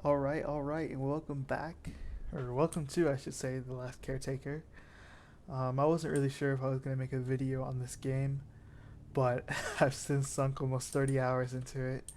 All right, and welcome back, or welcome to, I should say, the last caretaker. I wasn't really sure if I was gonna make a video on this game, but I've since sunk almost 30 hours into it,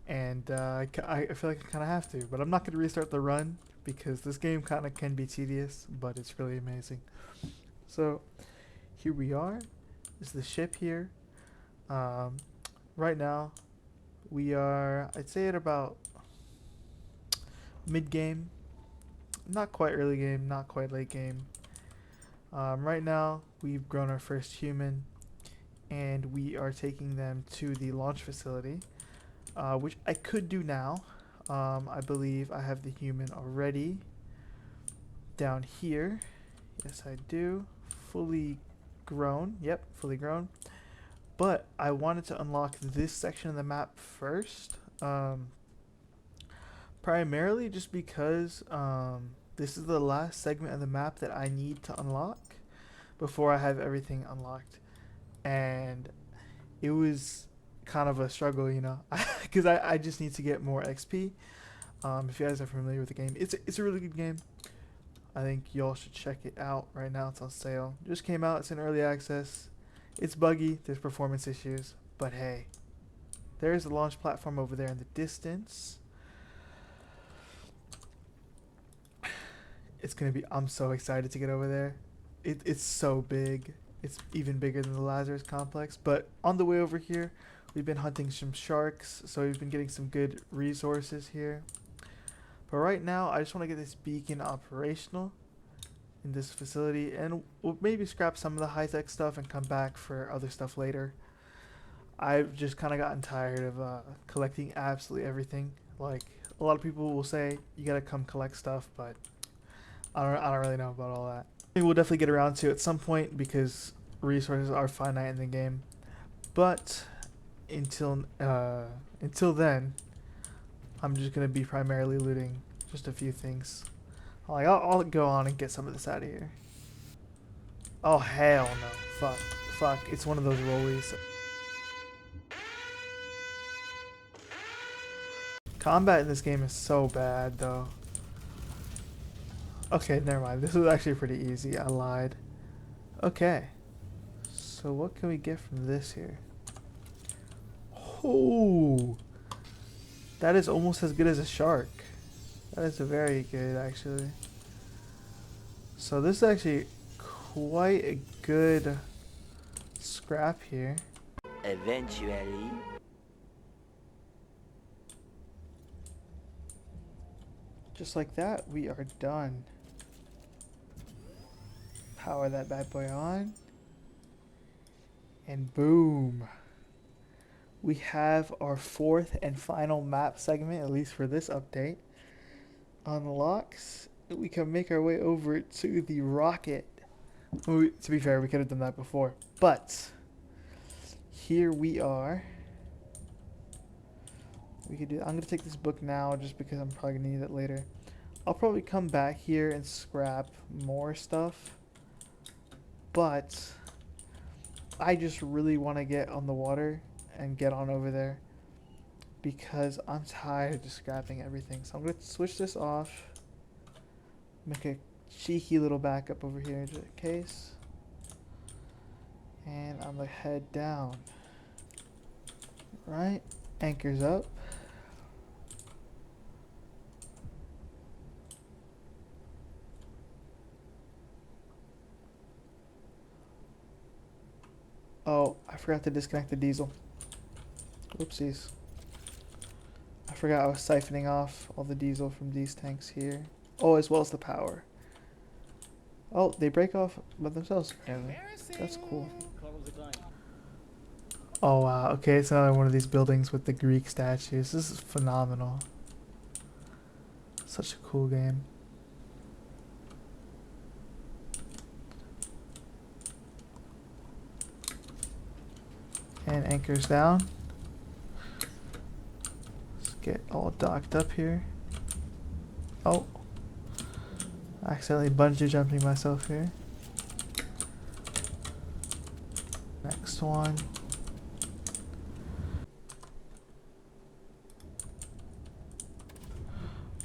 and I feel like I kind of have to. But I'm not gonna restart the run because this game kind of can be tedious, but it's really amazing. So here we are. This is the ship here. Um, right now we are, I'd say, at about mid game. Not quite early game, not quite late game. Right now, we've grown our first human, and we are taking them to the launch facility, which I could do now. I believe I have the human already down here. Yes, I do. Fully grown. Yep, fully grown. But I wanted to unlock this section of the map first, primarily just because this is the last segment of the map that I need to unlock before I have everything unlocked. And it was kind of a struggle, because I just need to get more XP. If you guys are familiar with the game, it's a really good game. I think y'all should check it out right now. It's on sale. Just came out. It's in early access. It's buggy. There's performance issues, but hey, there's the launch platform over there in the distance. It's gonna be. I'm so excited to get over there. It's so big. It's even bigger than the Lazarus complex. But on the way over here, we've been hunting some sharks, so we've been getting some good resources here. But right now, I just want to get this beacon operational in this facility, and we'll maybe scrap some of the high-tech stuff and come back for other stuff later. I've just kind of gotten tired of collecting absolutely everything. Like, a lot of people will say, you gotta come collect stuff, but I don't really know about all that. We'll definitely get around to at some point because resources are finite in the game. But until then, I'm just gonna be primarily looting just a few things. I'll go on and get some of this out of here. Oh hell no! Fuck! It's one of those rollies. Combat in this game is so bad though. Okay, never mind. This was actually pretty easy. I lied. Okay. So what can we get from this here? Oh, that is almost as good as a shark. That is very good, actually. So this is actually quite a good scrap here. Eventually. Just like that, we are done. Power that bad boy on. And boom. We have our fourth and final map segment, at least for this update. Unlocks. We can make our way over to the rocket. To be fair, we could have done that before. But here we are. We could do. I'm gonna take this book now just because I'm probably gonna need it later. I'll probably come back here and scrap more stuff. But I just really want to get on the water and get on over there because I'm tired of just scrapping everything. So I'm going to switch this off, make a cheeky little backup over here just in case, and I'm going to head down. Right, anchors up. Oh, I forgot to disconnect the diesel. Whoopsies. I forgot I was siphoning off all the diesel from these tanks here. Oh, as well as the power. Oh, they break off by themselves apparently. That's cool. Oh wow, okay, it's another one of these buildings with the Greek statues. This is phenomenal. Such a cool game. And anchors down. Let's get all docked up here. Oh. Accidentally bungee jumping myself here. Next one.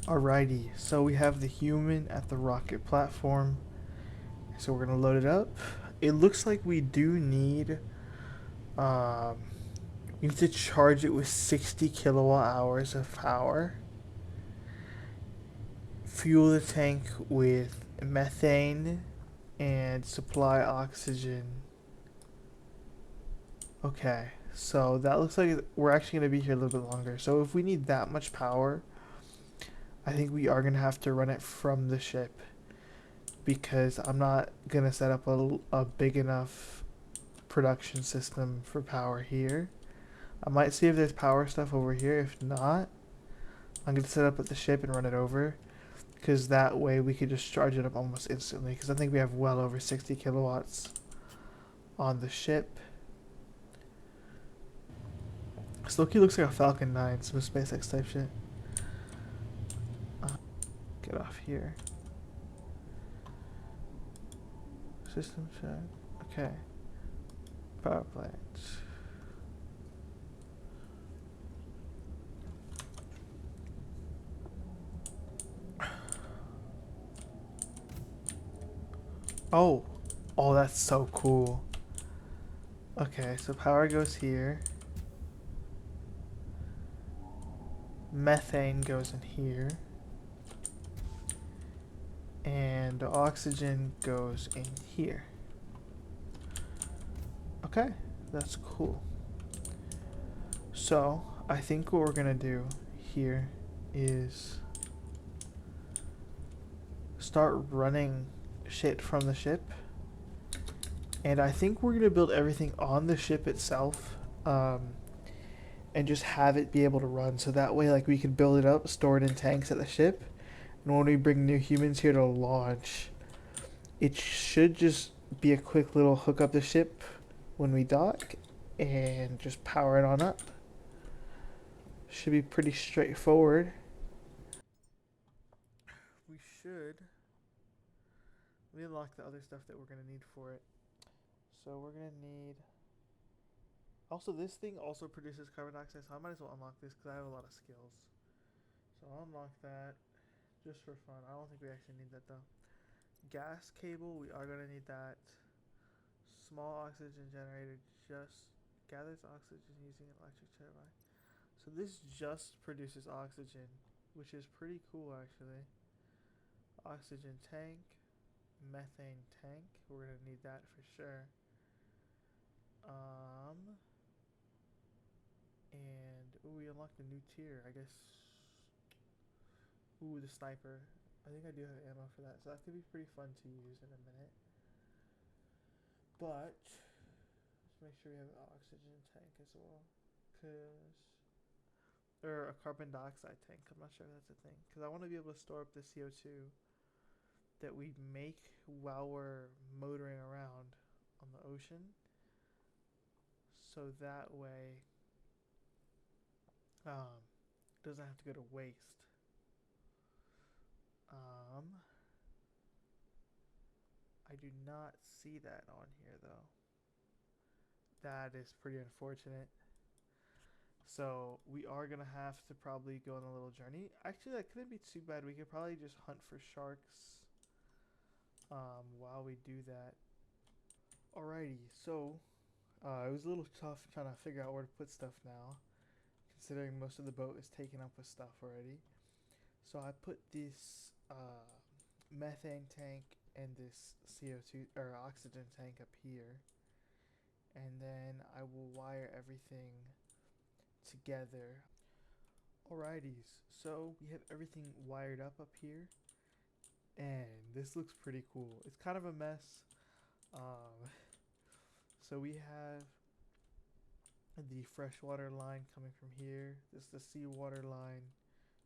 Alrighty, so we have the human at the rocket platform. So we're gonna load it up. It looks like we do need um, we need to charge it with 60 kilowatt hours of power. Fuel the tank with methane and supply oxygen. Okay, so that looks like we're actually gonna be here a little bit longer. So if we need that much power, I think we are gonna have to run it from the ship because I'm not gonna set up a big enough production system for power here. I might see if there's power stuff over here. If not, I'm gonna set up at the ship and run it over because that way we could just charge it up almost instantly because I think we have well over 60 kilowatts on the ship. This Loki looks like a Falcon 9, some SpaceX type shit. Uh, get off here. System check. Okay. Power plant. Oh. Oh, that's so cool. Okay, so power goes here. Methane goes in here. And oxygen goes in here. Okay, that's cool. So, I think what we're gonna do here is start running shit from the ship. And I think we're gonna build everything on the ship itself. And just have it be able to run. So that way, like, we can build it up, store it in tanks at the ship. And when we bring new humans here to launch, it should just be a quick little hook up the ship when we dock and just power it on up. Should be pretty straightforward. We should. We unlock the other stuff that we're gonna need for it. So we're gonna need. Also, this thing also produces carbon dioxide, so I might as well unlock this because I have a lot of skills. So I'll unlock that just for fun. I don't think we actually need that though. Gas cable, we are gonna need that. Small oxygen generator just gathers oxygen using an electric turbine. So this just produces oxygen, which is pretty cool actually. Oxygen tank, methane tank. We're gonna need that for sure. And ooh, we unlocked a new tier. I guess. Ooh, the sniper. I think I do have ammo for that, so that could be pretty fun to use in a minute. But let's make sure we have an oxygen tank as well, cause or a carbon dioxide tank. I'm not sure if that's a thing, cause I want to be able to store up the CO2 that we make while we're motoring around on the ocean, so that way it doesn't have to go to waste. Um, I do not see that on here though. That is pretty unfortunate. So we are gonna have to probably go on a little journey. Actually, that couldn't be too bad. We could probably just hunt for sharks while we do that. Alrighty, so it was a little tough trying to figure out where to put stuff now, considering most of the boat is taken up with stuff already. So I put this methane tank and this CO2 or oxygen tank up here, and then I will wire everything together. Alrighties, so we have everything wired up here, and this looks pretty cool. It's kind of a mess. Um, so we have the freshwater line coming from here. This is the seawater line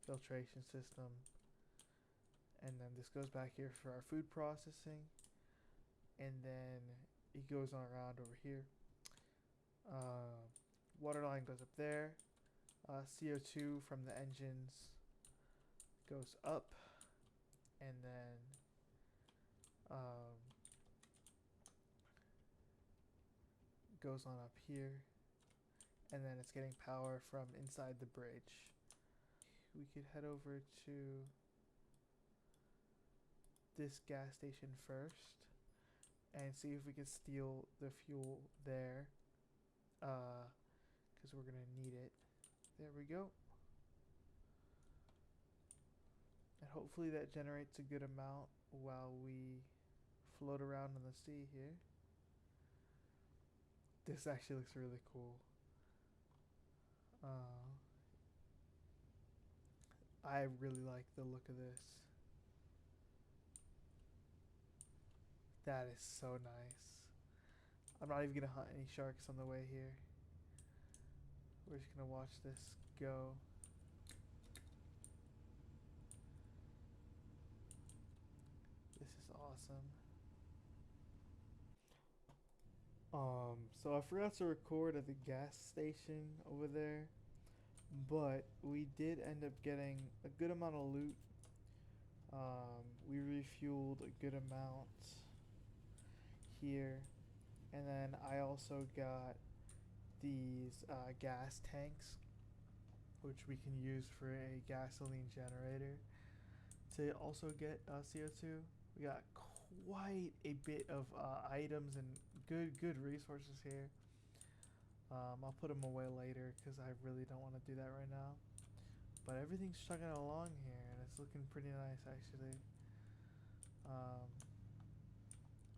filtration system, and then this goes back here for our food processing, and then it goes on around over here. Uh, Water line goes up there. CO2 from the engines goes up, and then um, goes on up here, and then it's getting power from inside the bridge. we could head over to this gas station first and see if we can steal the fuel there. Because we're gonna need it. There we go. And hopefully that generates a good amount while we float around on the sea here. This actually looks really cool. Uh, I really like the look of this. That is so nice. I'm not even gonna hunt any sharks on the way here. We're just gonna watch this go. This is awesome. So I forgot to record at the gas station over there, but we did end up getting a good amount of loot. We refueled a good amount here, and then I also got these gas tanks, which we can use for a gasoline generator to also get CO2. We got quite a bit of items and good resources here. I'll put them away later because I really don't want to do that right now. But everything's chugging along here, and it's looking pretty nice actually. Um,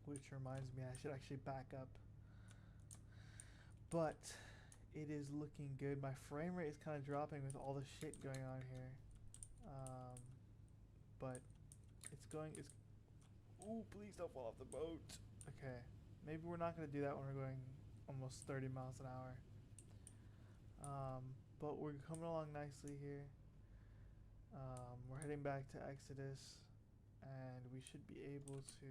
which reminds me, I should actually back up. But it is looking good. My frame rate is kind of dropping with all the shit going on here. Um, but it's going. It's. Ooh, please don't fall off the boat. Okay, maybe we're not gonna do that when we're going almost 30 miles an hour. But we're coming along nicely here. We're heading back to Exodus, and we should be able to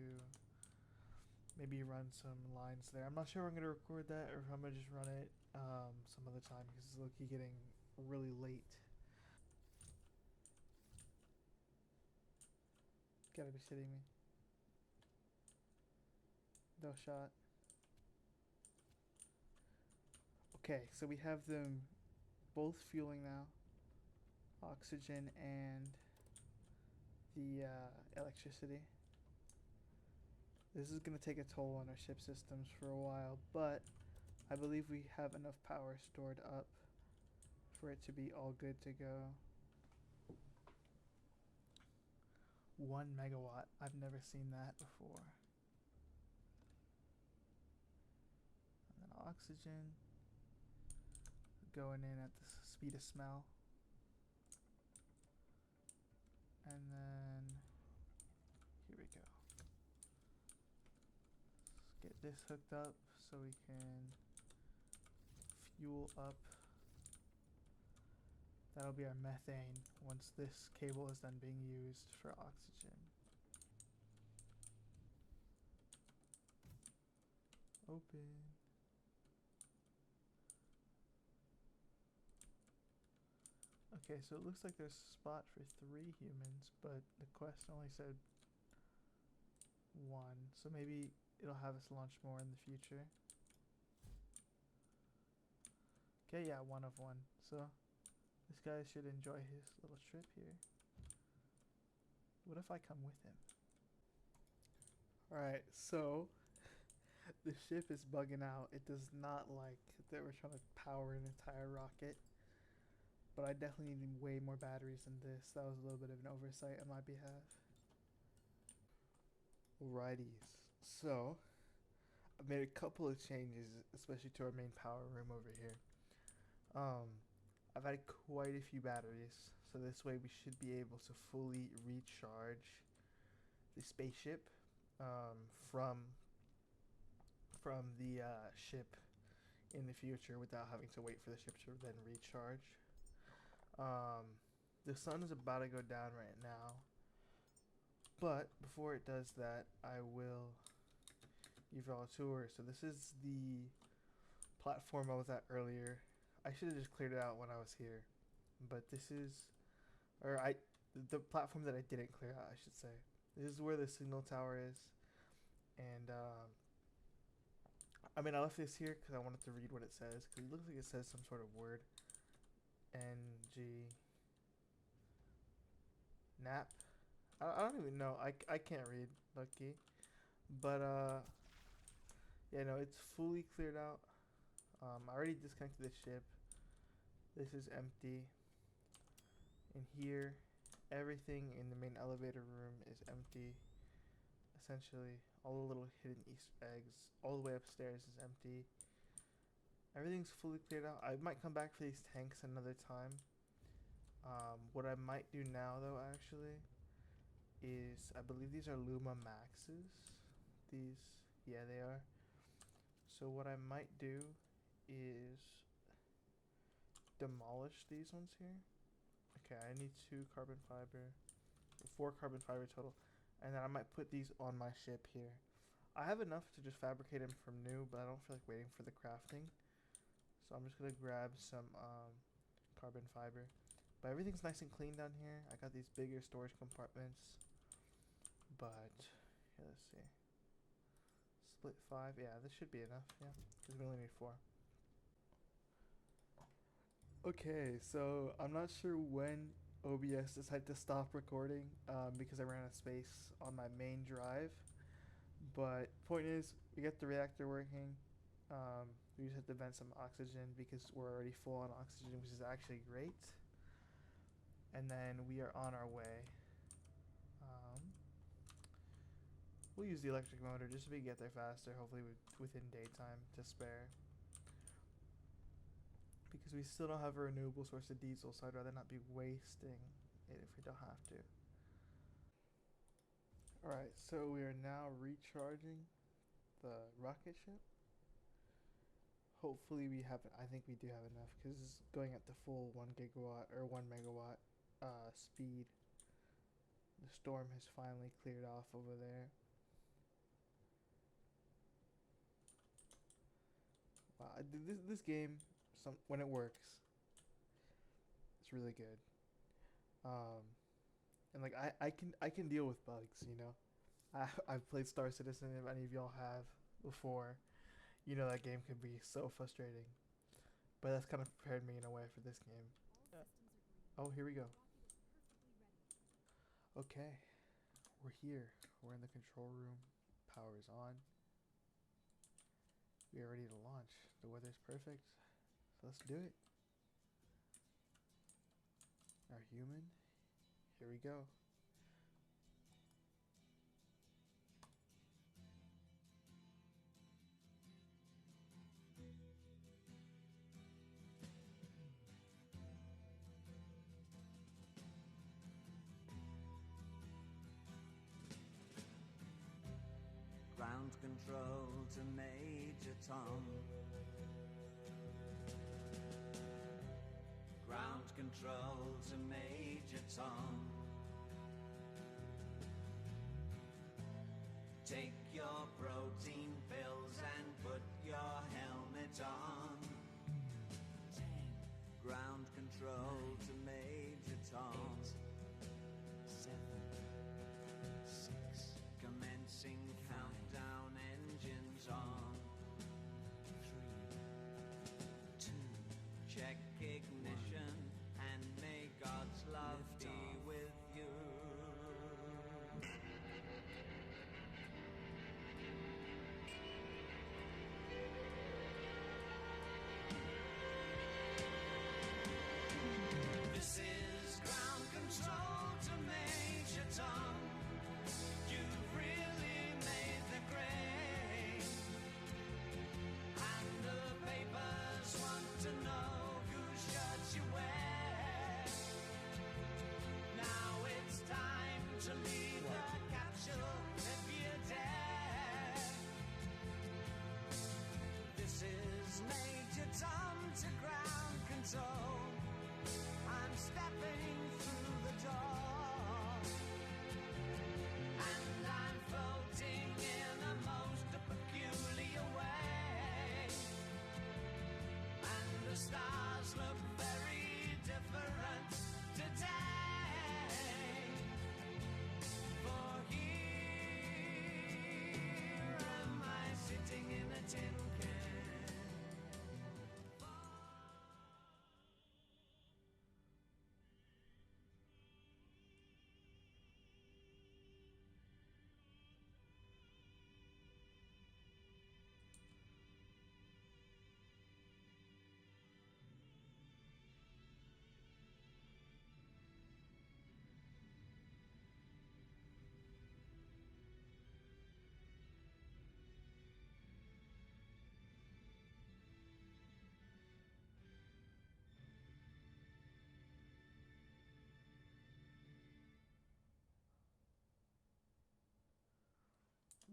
maybe run some lines there. I'm not sure if I'm gonna record that or if I'm gonna just run it some other time because it's looking getting really late. Gotta be shitting me. No shot. Okay, so we have them both fueling now. Oxygen and the electricity. This is going to take a toll on our ship systems for a while, but I believe we have enough power stored up for it to be all good to go. 1 megawatt. I've never seen that before. And then oxygen going in at the speed of smell. And then here we go. Let's get this hooked up so we can fuel up. That'll be our methane once this cable is done being used for oxygen. Open. Okay, so it looks like there's a spot for 3 humans, but the quest only said 1. So maybe it'll have us launch more in the future. Okay, yeah, 1 of 1. So this guy should enjoy his little trip here. What if I come with him? Alright, so the ship is bugging out. It does not like that we're trying to power an entire rocket. But I definitely need way more batteries than this. That was a little bit of an oversight on my behalf. Alrighties. So, I've made a couple of changes, especially to our main power room over here. Um, I've added quite a few batteries, so this way we should be able to fully recharge the spaceship from the ship in the future without having to wait for the ship to then recharge. The sun is about to go down right now, but before it does that, I will give you all a tour. So this is the platform I was at earlier. I should have just cleared it out when I was here, but this is, or I, the platform that I didn't clear out, I should say. This is where the signal tower is, and I mean I left this here because I wanted to read what it says because it looks like it says some sort of word. NG nap. I don't even know. I can't read, lucky. But yeah, no, it's fully cleared out. I already disconnected the ship. This is empty. In here, everything in the main elevator room is empty. Essentially, all the little hidden Easter eggs, all the way upstairs is empty. Everything's fully cleared out. I might come back for these tanks another time. What I might do now, though, actually, is I believe these are Luma Maxes. These, yeah, they are. So what I might do is demolish these ones here. Okay, I need 2 carbon fiber, 4 carbon fiber total, and then I might put these on my ship here. I have enough to just fabricate them from new, but I don't feel like waiting for the crafting. So I'm just gonna grab some carbon fiber. But everything's nice and clean down here. I got these bigger storage compartments. But yeah, let's see. Split 5. Yeah, this should be enough. Yeah, because we only need 4. Okay, so I'm not sure when OBS decided to stop recording because I ran out of space on my main drive. But point is, we get the reactor working. We just have to vent some oxygen because we're already full on oxygen, which is actually great. And then we are on our way. We'll use the electric motor just so we can get there faster, hopefully within daytime to spare. Because we still don't have a renewable source of diesel, so I'd rather not be wasting it if we don't have to. Alright, so we are now recharging the rocket ship. Hopefully we have, I think we do have enough because it's going at the full 1 gigawatt or 1 megawatt speed. The storm has finally cleared off over there. Wow, this game, when it works, it's really good. And like I can deal with bugs, you know. I've played Star Citizen. If any of y'all have before, you know that game can be so frustrating. But that's kind of prepared me in a way for this game. Oh, here we go. Okay, we're here. We're in the control room. Power is on. We are ready to launch. The weather's perfect. So let's do it. Our human. Here we go. Ground control to Major Tom. Ground control to Major Tom. Take your protein pills and put your helmet on. 10. Ground control 9, to Major Tom. 8, 7, 6. Commencing 5, countdown, engines on. 3, 2. Check ignition 1. And may God's love be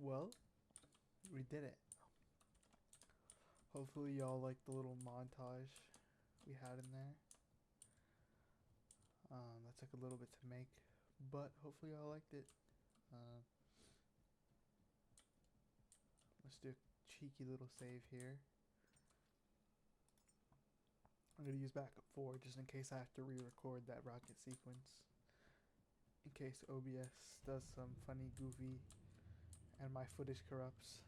Well, we did it. Hopefully y'all liked the little montage we had in there. That took a little bit to make, but hopefully y'all liked it. Let's do a cheeky little save here. I'm going to use backup 4 just in case I have to re-record that rocket sequence. In case OBS does some funny, goofy, and my footage corrupts.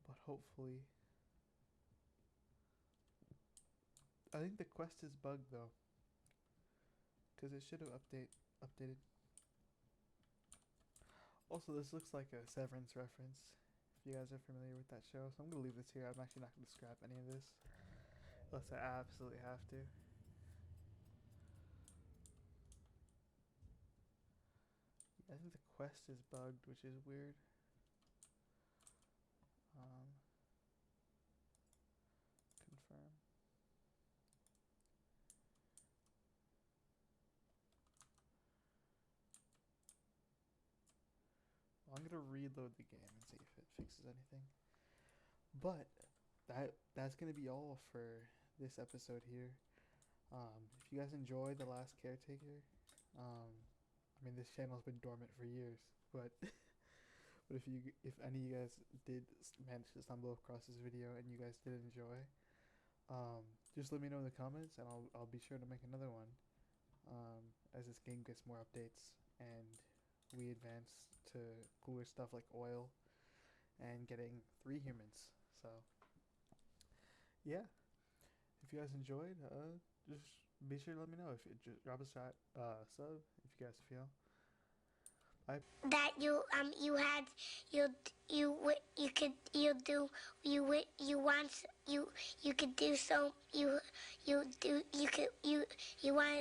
But hopefully... I think the quest is bugged though. Because it should have updated. Also, this looks like a Severance reference. If you guys are familiar with that show. So I'm going to leave this here. I'm actually not going to scrap any of this. Unless I absolutely have to. I think the quest is bugged, which is weird. Confirm. Well, I'm gonna reload the game and see if it fixes anything. But that's gonna be all for this episode here. If you guys enjoyed the last caretaker, I mean this channel's been dormant for years, but but if any of you guys did manage to stumble across this video and you guys did enjoy, just let me know in the comments and I'll be sure to make another one as this game gets more updates and we advance to cooler stuff like oil and getting 3 humans. So yeah, if you guys enjoyed, just be sure to let me know. If it just drop a sub if you guys feel. That you had you could you want you could do so you do you could you want